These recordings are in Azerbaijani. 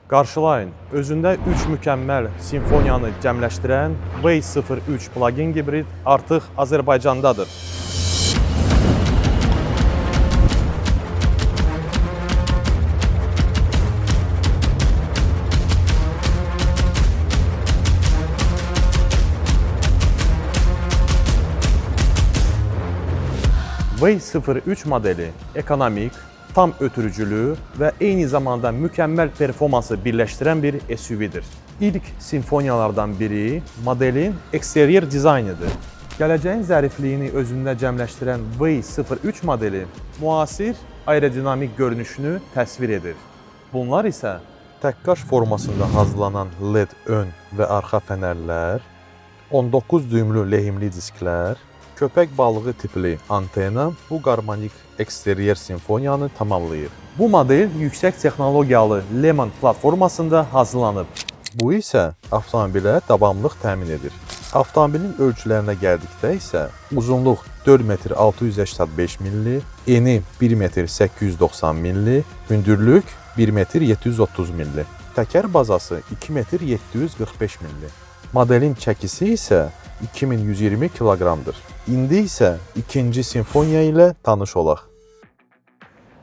Qarşılayın, özündə 3 mükəmməl simfoniyanı cəmləşdirən V03 plug-in hibrid artıq Azərbaycandadır. V03 modeli ekonomik, tam ötürücülüğü və eyni zamanda mükəmməl performansı birləşdirən bir SUV-dir. İlk simfoniyalardan biri modelin eksteryer dizaynidir. Gələcəyin zərifliyini özündə cəmləşdirən V03 modeli müasir aerodinamik görünüşünü təsvir edir. Bunlar isə təkkaş formasında hazırlanan LED ön və arxa fənərlər, 19 düymlü lehimli disklər, köpək balığı tipli antena bu qarmonik eksteryer simfoniyanı tamamlayır. Bu model yüksək texnologiyalı Lemon platformasında hazırlanıb. Bu isə avtomobilə davamlılıq təmin edir. Avtomobilin ölçülərinə gəldikdə isə uzunluq 4 metr 685 milli, eni 1 metr 890 milli, hündürlük 1 metr 730 milli, təkər bazası 2 metr 745 milli. Modelin çəkisi isə 2120 kiloqramdır. İndi isə ikinci simfoniya ilə tanış olaq.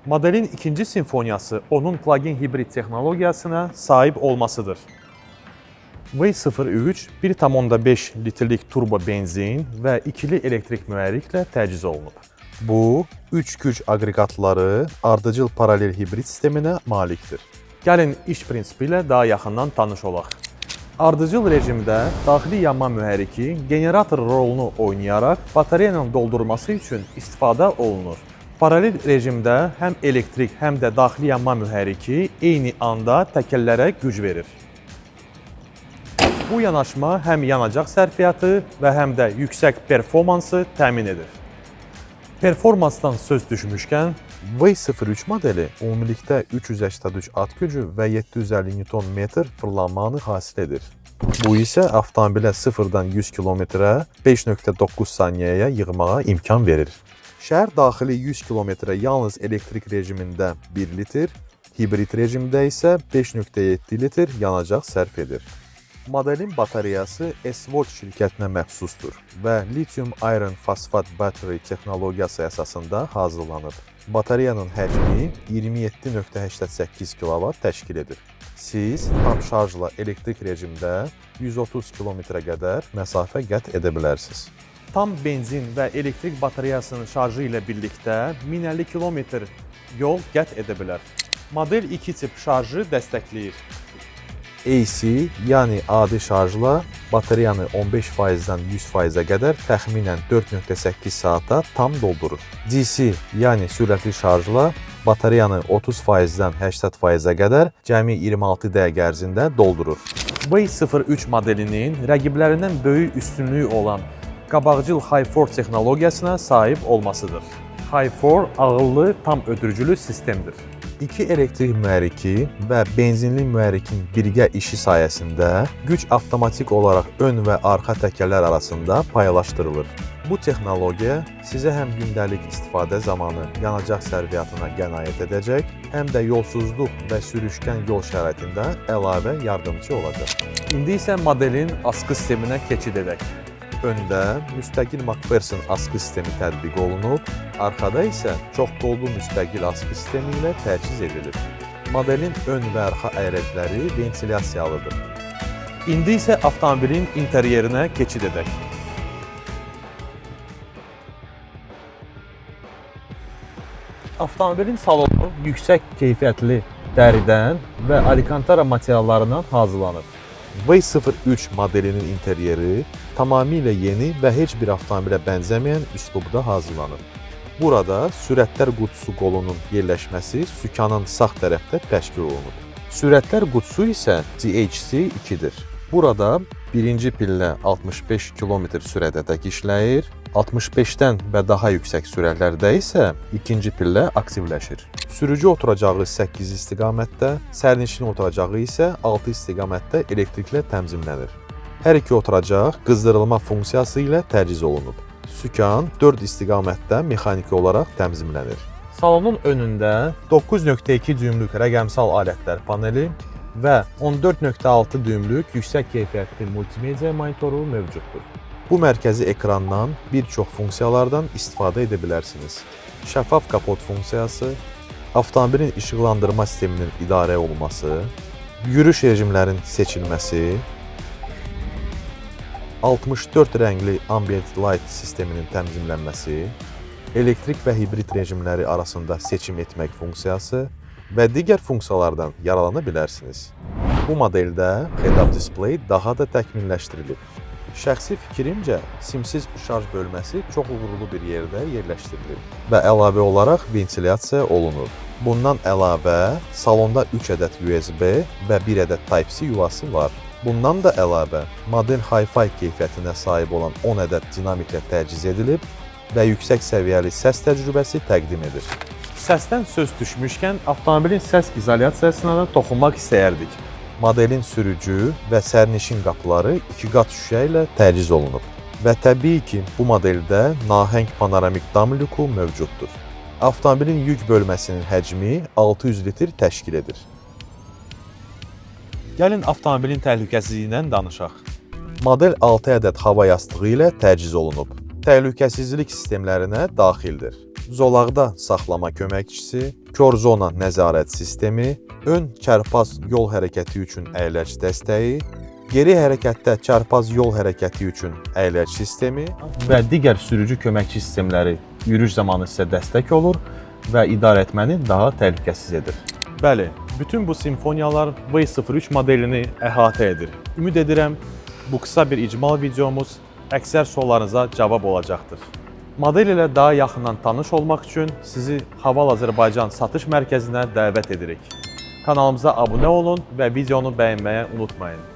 Modelin ikinci simfoniyası onun plug-in hibrid texnologiyasına sahib olmasıdır. V03 1,5 litrlik turbo benzin və ikili elektrik mühərriklə təchiz olunub. Bu, 3 güc aqreqatları ardıcıl paralel hibrid sisteminə malikdir. Gəlin iş prinsipi ilə daha yaxından tanış olaq. Ardıcıl rejimdə daxili yanma mühərriki generator rolunu oynayaraq batareyanın doldurması üçün istifadə olunur. Paralel rejimdə həm elektrik, həm də daxili yanma mühərriki eyni anda təkərlərə güc verir. Bu yanaşma həm yanacaq sərfiyyatı və həm də yüksək performansı təmin edir. Performansdan söz düşmüşkən, V03 modeli ümumilikdə 383 at gücü və 750 Nm fırlanmanı hasil edir. Bu isə avtomobilə 0-dan 100 km-ə 5,9 saniyəyə yığmağa imkan verir. Şəhər daxili 100 km-ə yalnız elektrik rejimində 1 litr, hibrid rejimdə isə 5,7 litr yanacaq sərf edir. Modelin batareyası S-Volt şirkətinə məxsusdur və Lithium Iron Phosphate Battery texnologiyası əsasında hazırlanıb. Batareyanın həcmi 27,88 kW təşkil edir. Siz tam şarjla elektrik rejimdə 130 km-ə qədər məsafə qət edə bilərsiniz. Tam benzin və elektrik batareyasının şarjı ilə birlikdə 1050 km yol qət edə bilər. Model 2 tip şarjı dəstəkləyir. AC, yəni adi şarjla batareyanı 15%-dən 100%-ə qədər təxminən 4,8 saata tam doldurur. DC, yəni sürətli şarjla batareyanı 30%-dən 80%-ə qədər cəmi 26 dəqiqə ərzində doldurur. V03 modelinin rəqiblərindən böyük üstünlüyü olan qabaqcıl Hi4 texnologiyasına sahib olmasıdır. Hi4 ağıllı tam ötürücülü sistemdir. 2 elektrik mühərriki və benzinli mühərrikin birgə işi sayəsində güc avtomatik olaraq ön və arxa təkərlər arasında paylaşdırılır. Bu texnologiya sizə həm gündəlik istifadə zamanı yanacaq sərfiyyatına qənaət edəcək, həm də yolsuzluq və sürüşkən yol şəraitində əlavə yardımcı olacaq. İndi isə modelin askı sisteminə keçid edək. Öndə müstəqil MacPherson askı sistemi tətbiq olunub, arxada isə çox qollu müstəqil askı sistemi ilə təchiz edilir. Modelin ön və arxa əyləciləri ventilyasiyalıdır. İndi isə avtomobilin interyerinə keçid edək. Avtomobilin salonu yüksək keyfiyyətli dəridən və Alcantara materiallarından hazırlanıb. V03 modelinin interyeri tamamilə yeni və heç bir avtomobilə bənzəməyən üslubda hazırlanıb. Burada sürətlər qutusu qolunun yerləşməsi sükanın sağ tərəfdə təşkil olunub. Sürətlər qutusu isə DHC2-dir. Burada birinci pillə 65 km sürətədək işləyir, 65-dən və daha yüksək sürətlərdə isə ikinci pillə aktivləşir. Sürücü oturacağı 8 istiqamətdə, sərnişin oturacağı isə 6 istiqamətdə elektriklə təmizlənir. Hər iki oturacaq qızdırılma funksiyası ilə təchiz olunub. Sükan 4 istiqamətdə mexaniki olaraq təmizlənir. Salonun önündə 9,2 düymlük rəqəmsal alətlər paneli, və 14.6 düymlük yüksək keyfiyyətli multimedia monitoru mövcuddur. Bu mərkəzi ekrandan bir çox funksiyalardan istifadə edə bilərsiniz. Şəffaf kapot funksiyası, avtomobilin işıqlandırma sisteminin idarə olunması, yürüyüş rejimlərinin seçilməsi, 64 rəngli ambient light sisteminin tənzimlənməsi, elektrik və hibrid rejimləri arasında seçim etmək funksiyası və digər funksiyalardan yararlana bilərsiniz. Bu modeldə head-up display daha da təkmilləşdirilib. Şəxsi fikrimcə, simsiz şarj bölməsi çox uğurlu bir yerdə yerləşdirilib və əlavə olaraq ventilyasiya olunur. Bundan əlavə, salonda 3 ədəd USB və 1 ədəd Type-C yuvası var. Bundan da əlavə, model Hi-Fi keyfiyyətinə sahib olan 10 ədəd dinamiklə təchiz edilib və yüksək səviyyəli səs təcrübəsi təqdim edir. Səsdən söz düşmüşkən, avtomobilin səs izolyasiyasına da toxunmaq istəyərdik. Modelin sürücü və sərnişin qapıları 2 qat şüşə ilə təchiz olunub. Və təbii ki, bu modeldə nahəng panoramik dam lüku mövcuddur. Avtomobilin yük bölməsinin həcmi 600 litr təşkil edir. Gəlin avtomobilin təhlükəsizliyindən danışaq. Model 6 ədəd hava yastığı ilə təchiz olunub. Təhlükəsizlik sistemlərinə daxildir. Zolaqda saxlama köməkçisi, kör zona nəzarət sistemi, ön çarpaz yol hərəkəti üçün əyləc dəstəyi, geri hərəkətdə çarpaz yol hərəkəti üçün əyləc sistemi və digər sürücü köməkçi sistemləri yürüyüş zamanı sizə dəstək olur və idarə etməni daha təhlükəsiz edir. Bəli, bütün bu simfoniyalar V03 modelini əhatə edir. Ümid edirəm, bu qısa bir icmal videomuz əksər suallarınıza cavab olacaqdır. Model ilə daha yaxından tanış olmaq üçün sizi Haval Azərbaycan satış mərkəzinə dəvət edirik. Kanalımıza abunə olun və videonu bəyənməyi unutmayın.